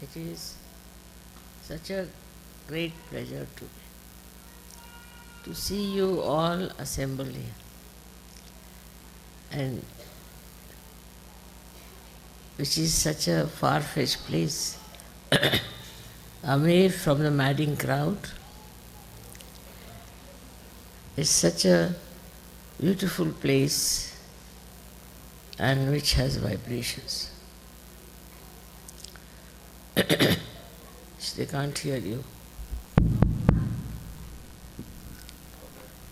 It is such a great pleasure to see you all assembled here, and which is such a far-fetched place, away from the madding crowd. It's such a beautiful place and which has vibrations. They can't hear you.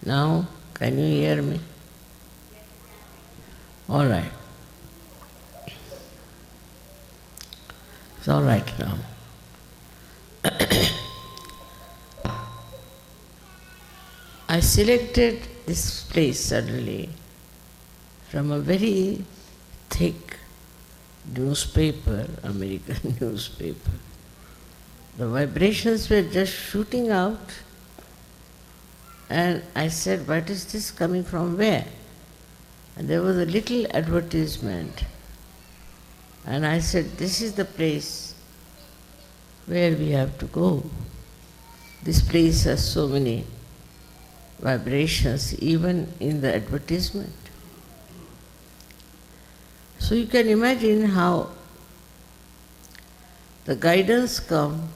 Now, can you hear me? All right. It's all right now. I selected this place suddenly from a very thick newspaper, American newspaper. The vibrations were just shooting out, and I said, what is this coming from where? And there was a little advertisement, and I said, this is the place where we have to go. This place has so many vibrations, even in the advertisement. So you can imagine how the guidance comes.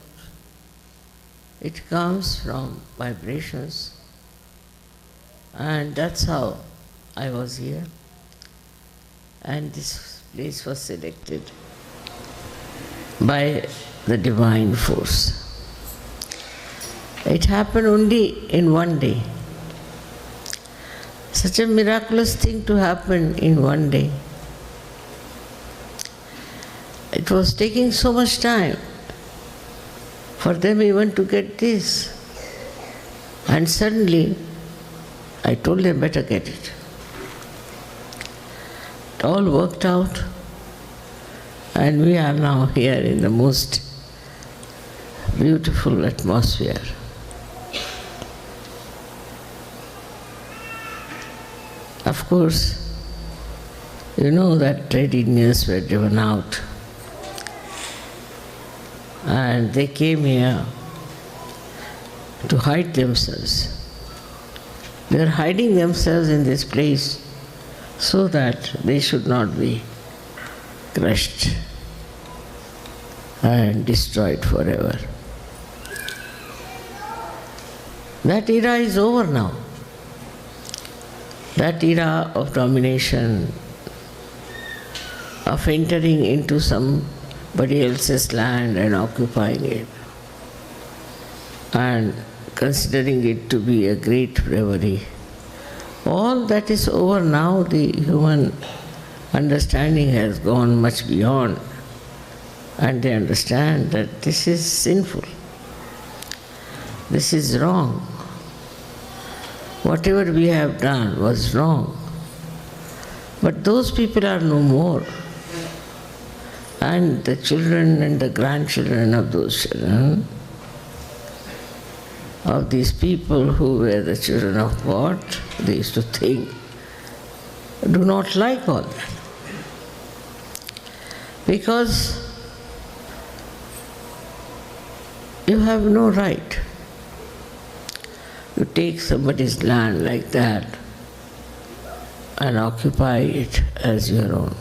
It comes from vibrations, and that's how I was here. And this place was selected by the divine force. It happened only in one day. Such a miraculous thing to happen in one day. It was taking so much time for them even to get this. And suddenly, I told them, better get it. It all worked out, and we are now here in the most beautiful atmosphere. Of course, you know that trade unions were driven out, and they came here to hide themselves. They are hiding themselves in this place so that they should not be crushed and destroyed forever. That era is over now. That era of domination, of entering into somebody else's land and occupying it, and considering it to be a great bravery. All that is over now. The human understanding has gone much beyond, and they understand that this is sinful. This is wrong. Whatever we have done was wrong. But those people are no more. And the children and the grandchildren of those children, of these people who were the children of God, they used to think, do not like all that. Because you have no right to take somebody's land like that and occupy it as your own.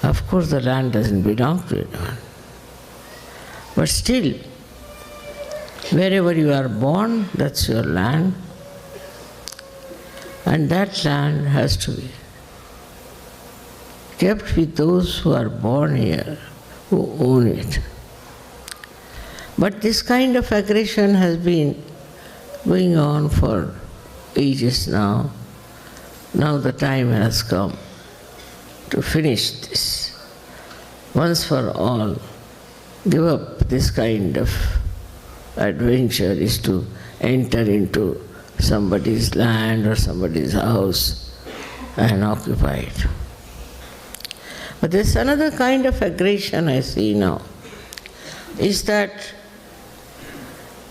Of course, the land doesn't belong to anyone. But still, wherever you are born, that's your land. And that land has to be kept with those who are born here, who own it. But this kind of aggression has been going on for ages now. Now the time has come to finish this. Once for all, give up this kind of adventure is to enter into somebody's land or somebody's house and occupy it. But there's another kind of aggression I see now, is that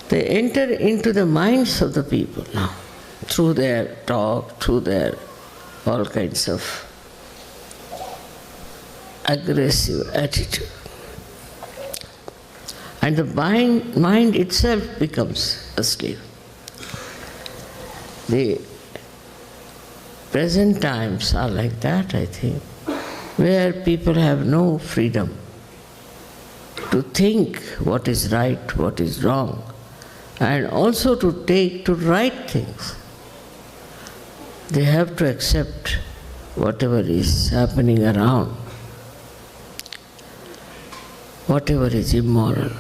they enter into the minds of the people now, through their talk, through their all kinds of aggressive attitude. And the mind itself becomes a slave. The present times are like that, I think, where people have no freedom to think what is right, what is wrong, and also to right things. They have to accept whatever is happening around, whatever is immoral,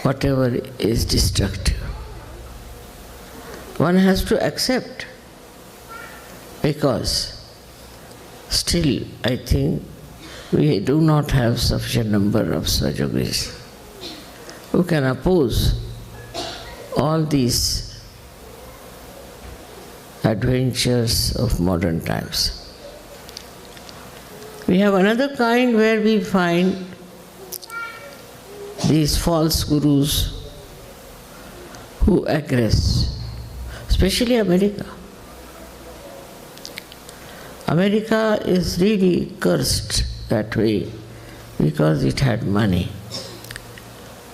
whatever is destructive. One has to accept, because still I think we do not have sufficient number of Sahajogis who can oppose all these adventures of modern times. We have another kind where we find these false gurus who aggress, especially America. America is really cursed that way because it had money.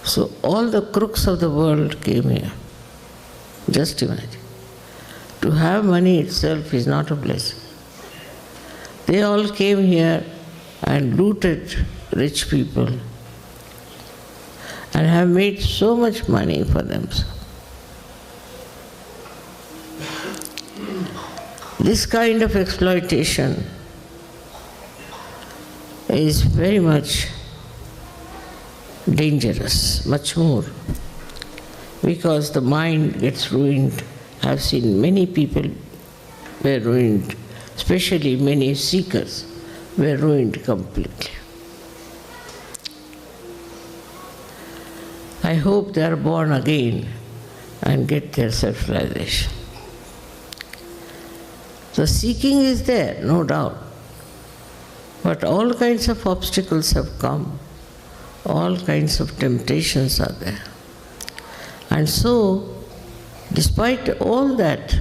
So all the crooks of the world came here. Just imagine. To have money itself is not a blessing. They all came here and looted rich people and have made so much money for themselves. This kind of exploitation is very much dangerous, much more, because the mind gets ruined. I have seen many people were ruined, especially many seekers were ruined completely. I hope they are born again and get their self-realization. The seeking is there, no doubt, but all kinds of obstacles have come, all kinds of temptations are there. And so, despite all that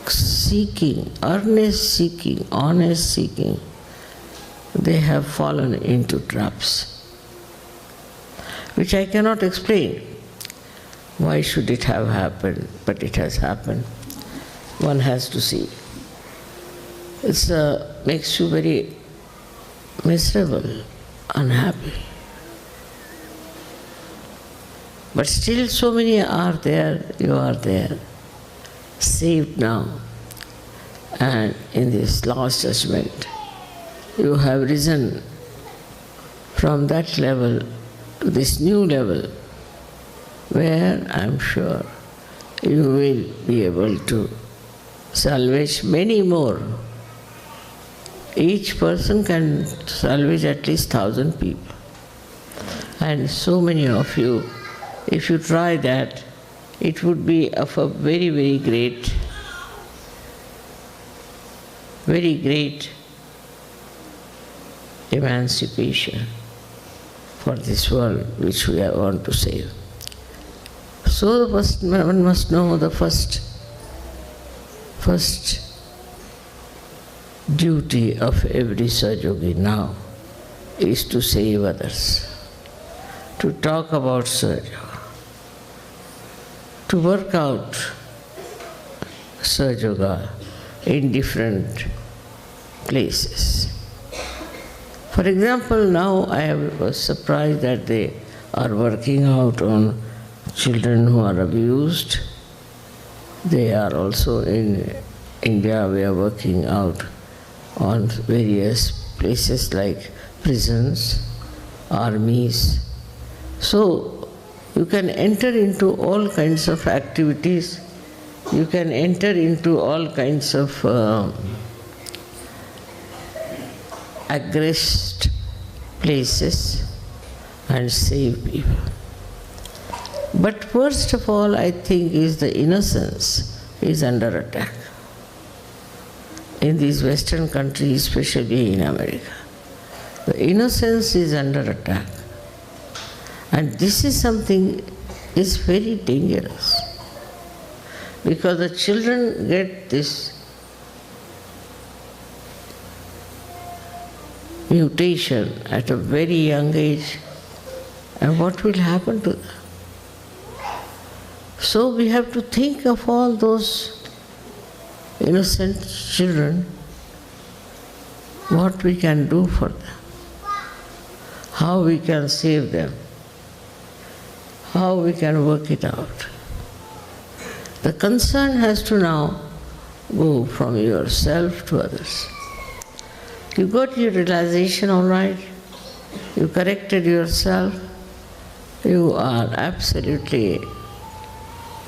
seeking, earnest seeking, honest seeking, they have fallen into traps, which I cannot explain. Why should it have happened? But it has happened. One has to see. It makes you very miserable, unhappy. But still so many are there, you are there, saved now. And in this last judgment, you have risen from that level to this new level, where I am sure you will be able to salvage many more. Each person can salvage at least 1,000 people. And so many of you, if you try that, it would be of a very, very great emancipation for this world which we want to save. So one must know the first duty of every Sahajogi now is to save others, to talk about Sahajoga, to work out Sahajoga in different places. For example, now I was surprised that they are working out on children who are abused. They are also in India, we are working out on various places like prisons, armies. So you can enter into all kinds of activities, you can enter into all kinds of aggressed places and save people. But first of all, I think, is the innocence is under attack. In these Western countries, especially in America, the innocence is under attack. And this is something is very dangerous, because the children get this mutation at a very young age, and what will happen to them? So we have to think of all those innocent children, what we can do for them, how we can save them, how we can work it out. The concern has to now go from yourself to others. You got your realization all right, you corrected yourself, you are absolutely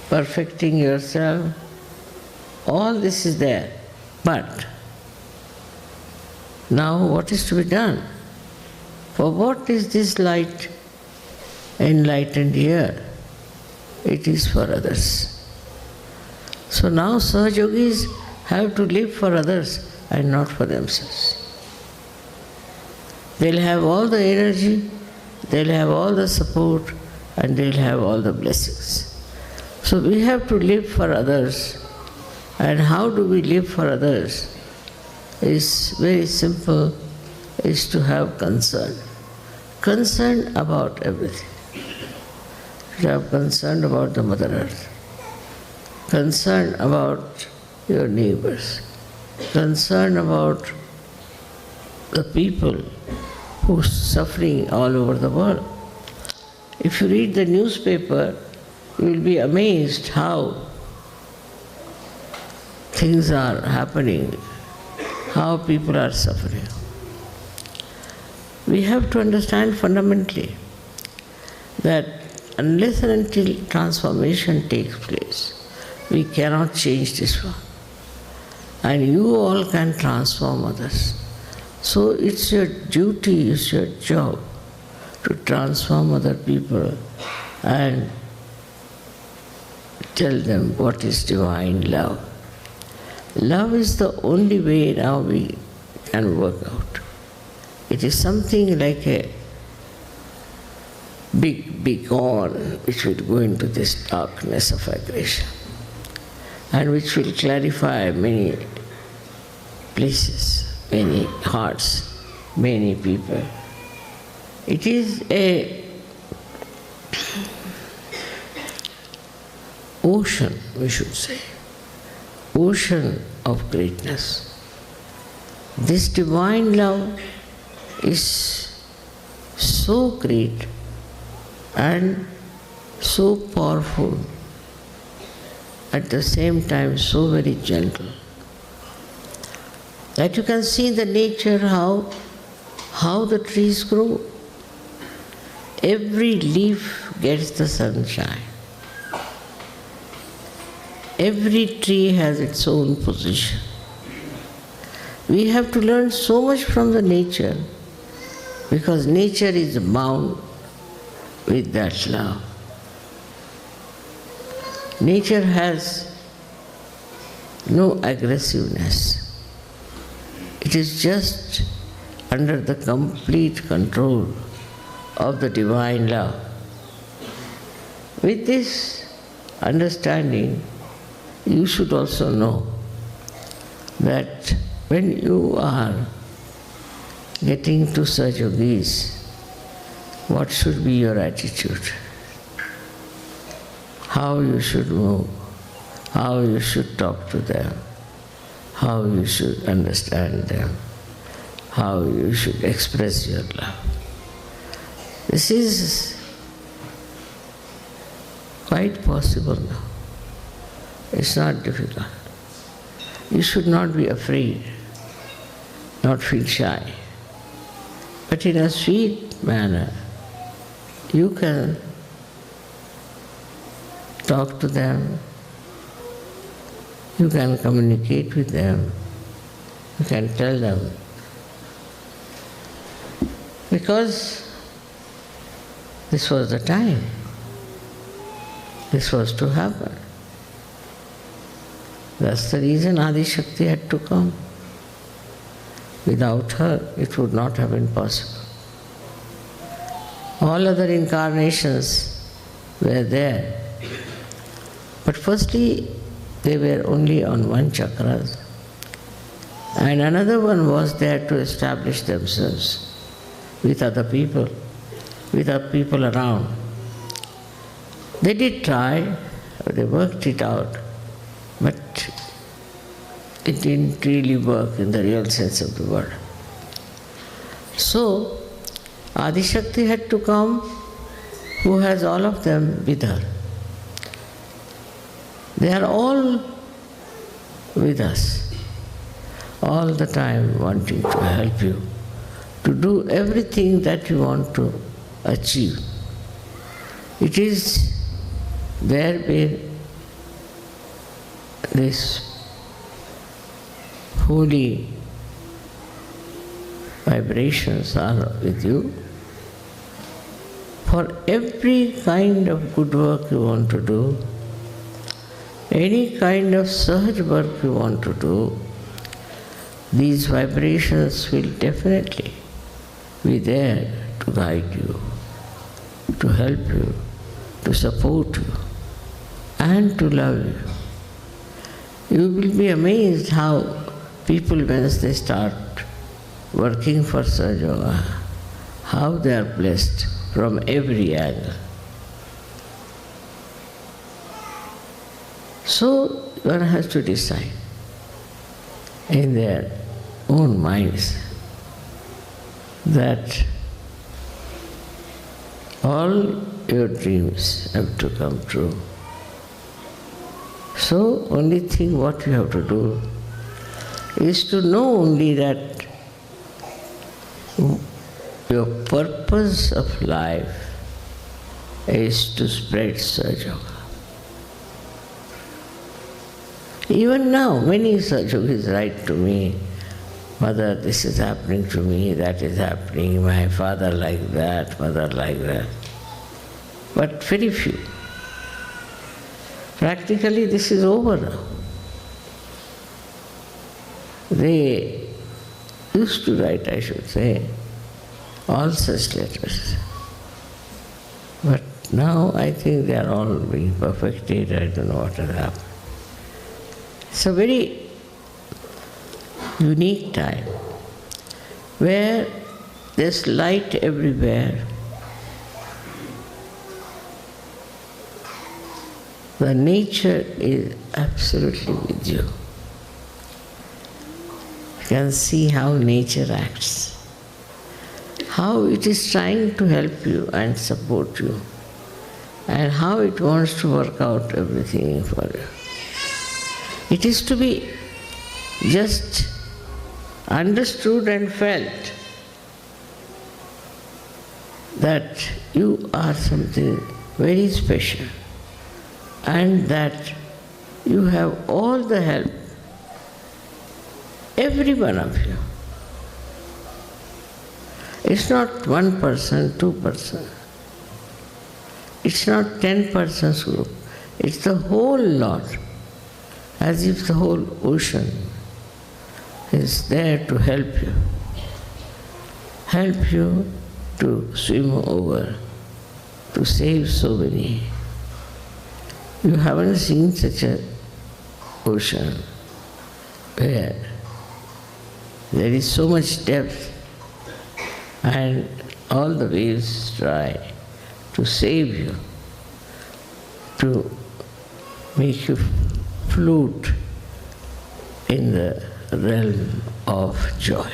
perfecting yourself, all this is there. But now what is to be done? For what is this light enlightened here? It is for others. So now Sahajogis have to live for others and not for themselves. They'll have all the energy, they'll have all the support, and they'll have all the blessings. So we have to live for others. And how do we live for others? Is very simple, is to have concern. Concern about everything. You have concern about the Mother Earth, concern about your neighbors, concern about the people who are suffering all over the world. If you read the newspaper, you will be amazed how things are happening, how people are suffering. We have to understand fundamentally that unless and until transformation takes place, we cannot change this world. And you all can transform others. So it's your duty, it's your job to transform other people and tell them what is divine love. Love is the only way now we can work out. It is something like a big beacon which will go into this darkness of aggression and which will clarify many places, many hearts, many people. It is a ocean, we should say, ocean of greatness. This divine love is so great and so powerful, at the same time so very gentle, that you can see the nature how the trees grow. Every leaf gets the sunshine. Every tree has its own position. We have to learn so much from the nature, because nature is bound with that love. Nature has no aggressiveness. It is just under the complete control of the divine love. With this understanding, you should also know that when you are getting to such yogis, what should be your attitude? How you should move, how you should talk to them, how you should understand them, how you should express your love. This is quite possible now. It's not difficult. You should not be afraid, not feel shy. But in a sweet manner, you can talk to them, you can communicate with them, you can tell them. Because this was the time. This was to happen. That's the reason Adi Shakti had to come. Without her, it would not have been possible. All other incarnations were there. But firstly, they were only on one chakra. And another one was there to establish themselves with other people around. They did try, they worked it out, but it didn't really work in the real sense of the word. So, Adi Shakti had to come, who has all of them with her. They are all with us, all the time wanting to help you, to do everything that you want to achieve. It is there where this holy vibrations are with you. For every kind of good work you want to do, any kind of sahaj work you want to do, these vibrations will definitely be there to guide you, to help you, to support you, and to love you. You will be amazed how people, once they start working for Sahaja Yoga, how they are blessed from every angle. So one has to decide in their own minds that all your dreams have to come true. So only thing what you have to do is to know only that your purpose of life is to spread Sahaja Yoga. Even now, many Sahaja Yogis write to me, Mother, this is happening to me, that is happening, my father like that, mother like that. But very few. Practically this is over now. They used to write, I should say, all such letters. But now I think they are all being perfected, I don't know what has happened. It's a very unique time where there's light everywhere. The nature is absolutely with you. You can see how nature acts, how it is trying to help you and support you, and how it wants to work out everything for you. It is to be just understood and felt that you are something very special and that you have all the help, every one of you. It's not one person, 2 persons. It's not 10 persons group. It's the whole lot, as if the whole ocean is there to help you to swim over, to save so many. You haven't seen such an ocean where there is so much depth and all the waves try to save you, to make you float in the realm of joy.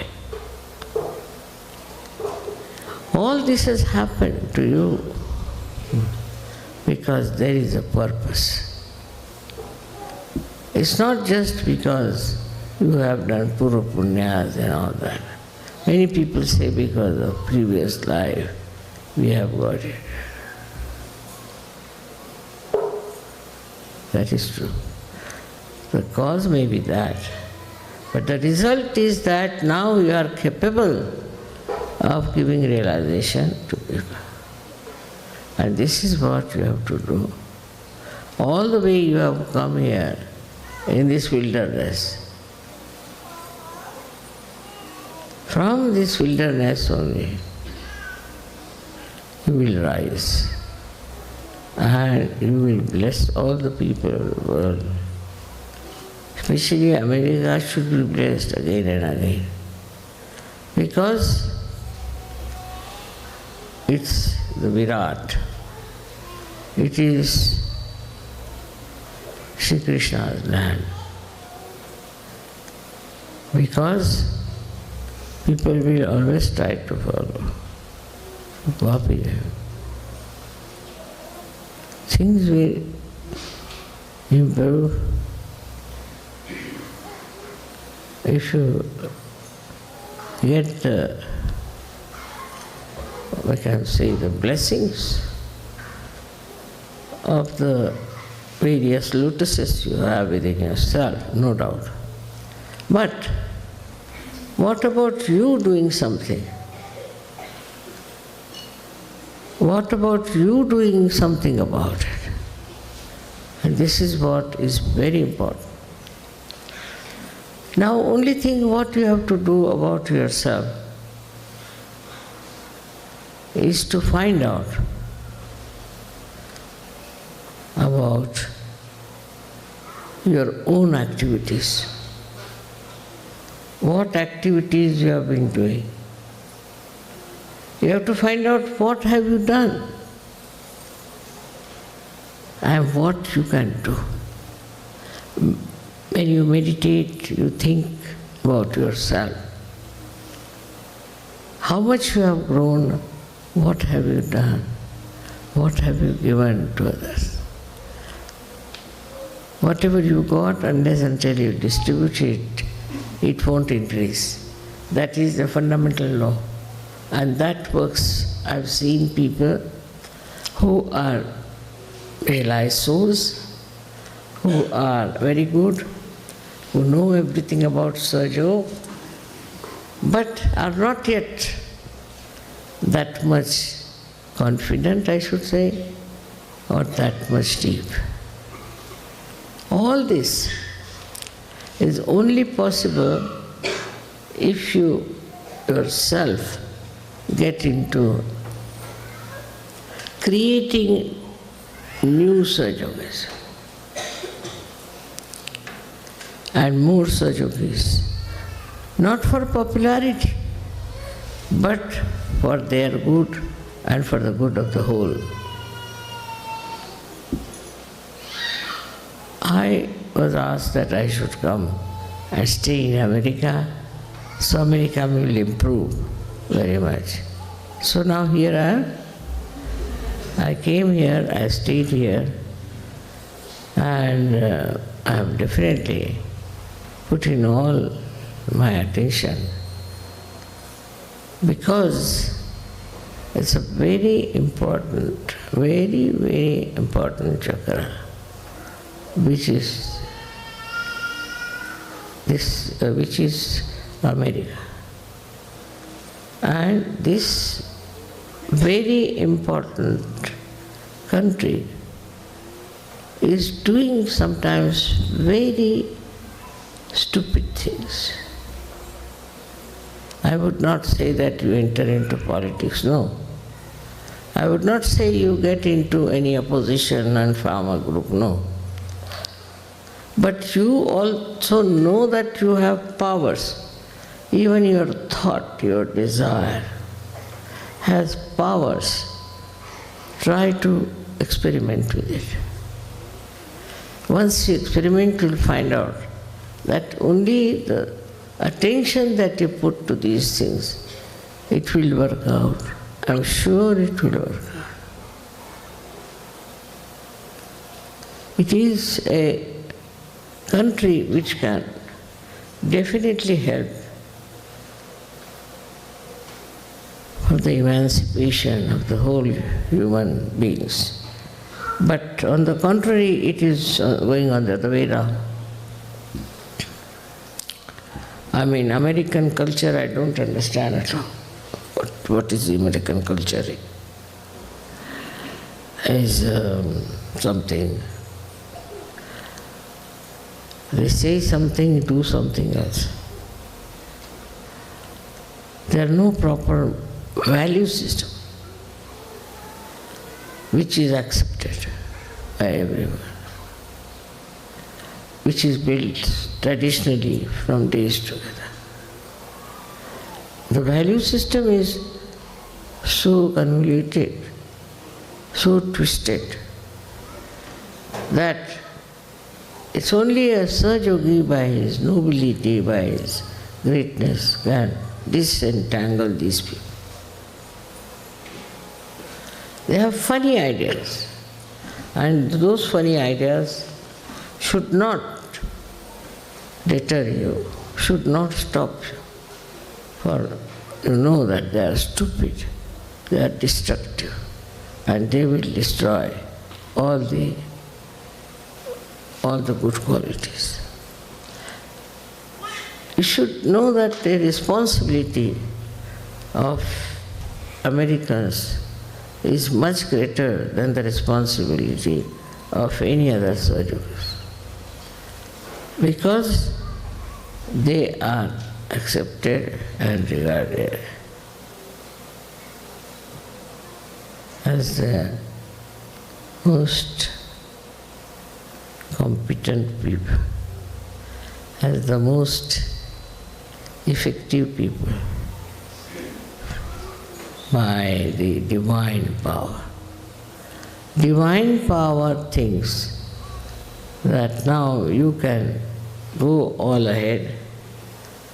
All this has happened to you because there is a purpose. It's not just because you have done pura punyas and all that. Many people say because of previous life we have got it. That is true. The cause may be that, but the result is that now you are capable of giving realization to people. And this is what you have to do. All the way you have come here in this wilderness. From this wilderness only, you will rise and you will bless all the people of the world. especially America, should be blessed again and again. Because it's the Virat. It is Shri Krishna's land. Because people will always try to follow, copy them. Things will improve if you get the, I can say, the blessings of the various lotuses you have within yourself, no doubt. But what about you doing something? What about you doing something about it? And this is what is very important. Now, only thing what you have to do about yourself is to find out about your own activities. What activities you have been doing. You have to find out what have you done and what you can do. When you meditate, you think about yourself. How much you have grown, what have you done, what have you given to others. Whatever you got, unless until you distribute it, it won't increase. That is the fundamental law. And that works. I've seen people who are realized souls, who are very good, who know everything about Sahaja, but are not yet that much confident, I should say, or that much deep. All this is only possible if you yourself get into creating new Sahajogis and more Sahajogis, not for popularity, but for their good and for the good of the whole. I was asked that I should come and stay in America, so America will improve very much. So now here I am. I came here, I stayed here, and I have definitely put in all my attention because it's a very important, very, very important chakra, which is this, which is America. And this very important country is doing sometimes very stupid things. I would not say that you enter into politics, no. I would not say you get into any opposition and farmer group, no. But you also know that you have powers. Even your thought, your desire has powers. Try to experiment with it. Once you experiment, you'll find out that only the attention that you put to these things, it will work out. I'm sure it will work out. It is a country which can definitely help for the emancipation of the whole human beings. But on the contrary, it is going on the other way around. I mean, American culture, I don't understand at all. What is the American culture? Is something. They say something, do something else. There are no proper value system which is accepted by everyone. which is built traditionally from days together. The value system is so convoluted, so twisted, that it's only a Sahaja by his nobility, by his greatness, can disentangle these people. They have funny ideas, and those funny ideas should not deter you, should not stop you, for you know that they are stupid, they are destructive, and they will destroy all the good qualities. You should know that the responsibility of Americans is much greater than the responsibility of any other Sahajas, because they are accepted and regarded as the most competent people, as the most effective people by the divine power. Divine power thinks that now you can go all ahead,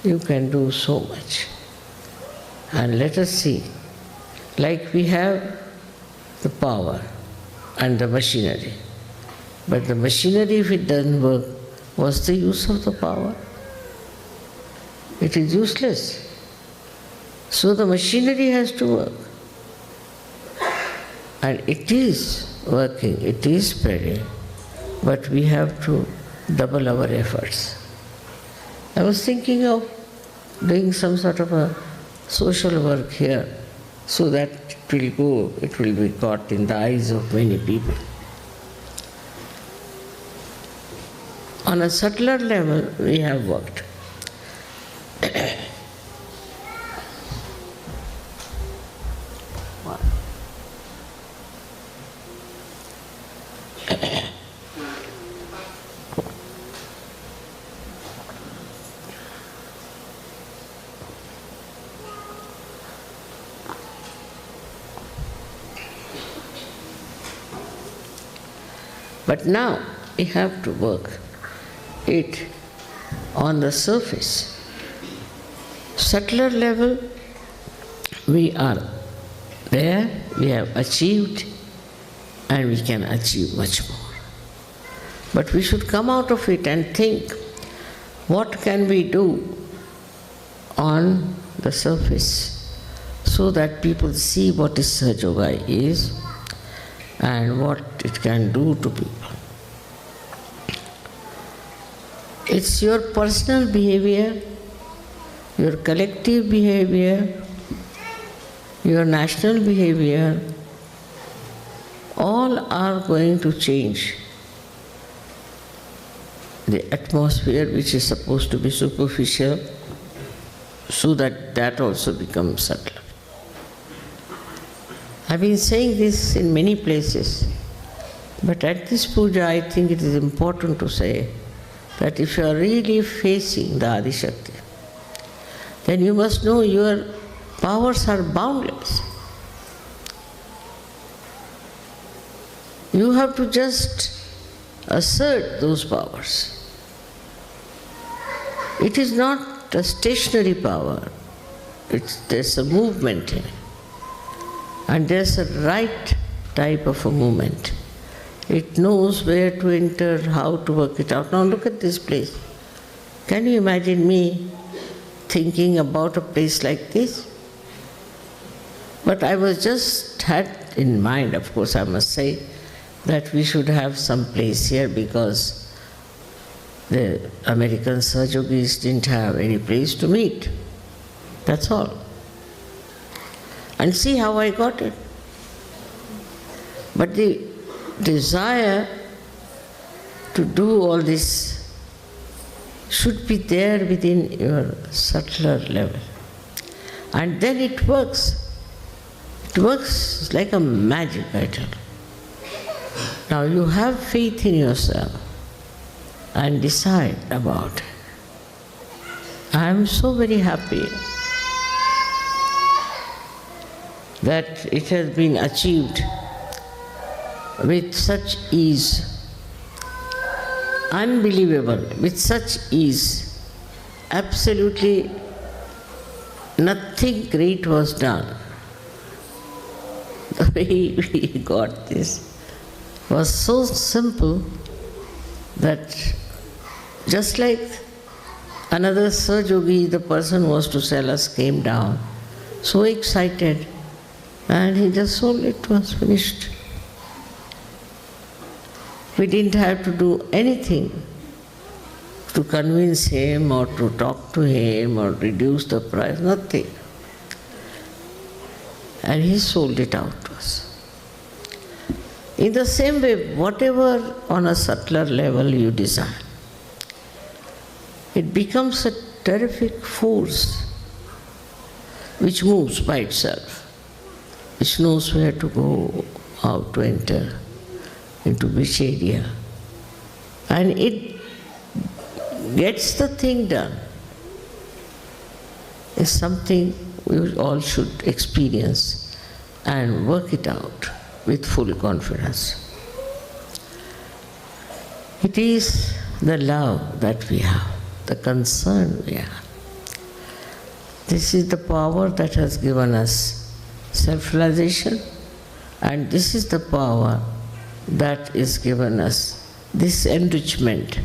you can do so much. And let us see, like we have the power and the machinery, but the machinery, if it doesn't work, what's the use of the power? It is useless. So the machinery has to work. And it is working, it is spreading, but we have to double our efforts. I was thinking of doing some sort of a social work here, so that it will be caught in the eyes of many people. On a subtler level, we have worked. But now we have to work it on the surface. Subtler level, we are there, we have achieved, and we can achieve much more. But we should come out of it and think, what can we do on the surface so that people see what is Sahaja Yoga is and what it can do to people. It's your personal behavior, your collective behavior, your national behavior, all are going to change the atmosphere, which is supposed to be superficial, so that also becomes subtle. I've been saying this in many places, but at this puja I think it is important to say that if you are really facing the Adi Shakti, then you must know your powers are boundless. You have to just assert those powers. It is not a stationary power, there's a movement in it. And there's a right type of a movement. It knows where to enter, how to work it out. Now look at this place. Can you imagine me thinking about a place like this? But I was just had in mind, of course I must say, that we should have some place here because the American Sahajogis didn't have any place to meet. That's all. And see how I got it. But the desire to do all this should be there within your subtler level. And then it works. It works like a magic, I tell you. Now you have faith in yourself and decide about it. I am so very happy that it has been achieved with such ease, unbelievable, with such ease. Absolutely nothing great was done. The way we got this was so simple that just like another Sahajogi, the person who was to sell us, came down, so excited, and he just sold it to us, finished. We didn't have to do anything to convince him or to talk to him or reduce the price, nothing. And he sold it out to us. In the same way, whatever on a subtler level you desire, it becomes a terrific force which moves by itself, which knows where to go, how to enter, into which area. And it gets the thing done. It's something we all should experience and work it out with full confidence. It is the love that we have, the concern we have. This is the power that has given us self-realization, and this is the power that is given us this enrichment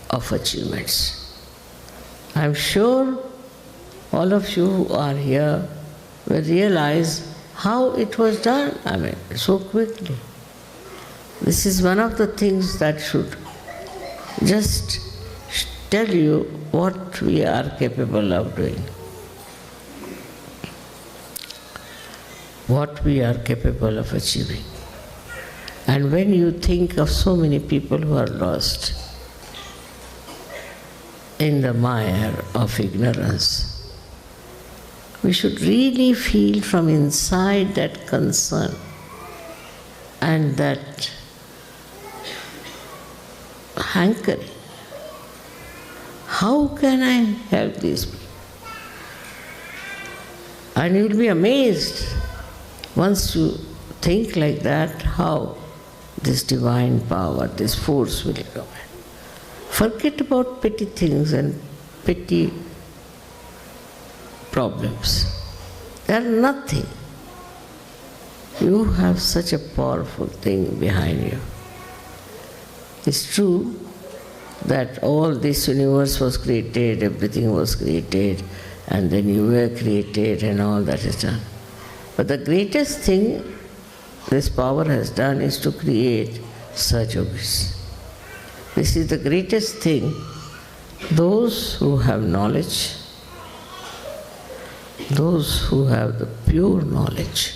of achievements. I'm sure all of you who are here will realize how it was done, so quickly. This is one of the things that should just tell you what we are capable of doing. What we are capable of achieving. And when you think of so many people who are lost in the mire of ignorance, we should really feel from inside that concern and that hankering. How can I help these people? And you will be amazed once you think like that, how this divine power, this force will come in. Forget about petty things and petty problems. They are nothing. You have such a powerful thing behind you. It's true that all this universe was created, everything was created, and then you were created and all that is done. But the greatest thing this power has done is to create Sahajogis. This is the greatest thing. Those who have knowledge, those who have the pure knowledge,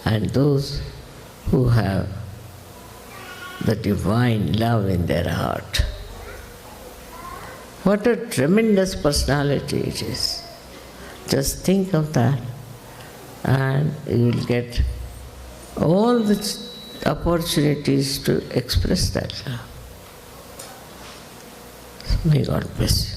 and those who have the divine love in their heart. What a tremendous personality it is. Just think of that, and you will get all the opportunities to express that love. May God bless you.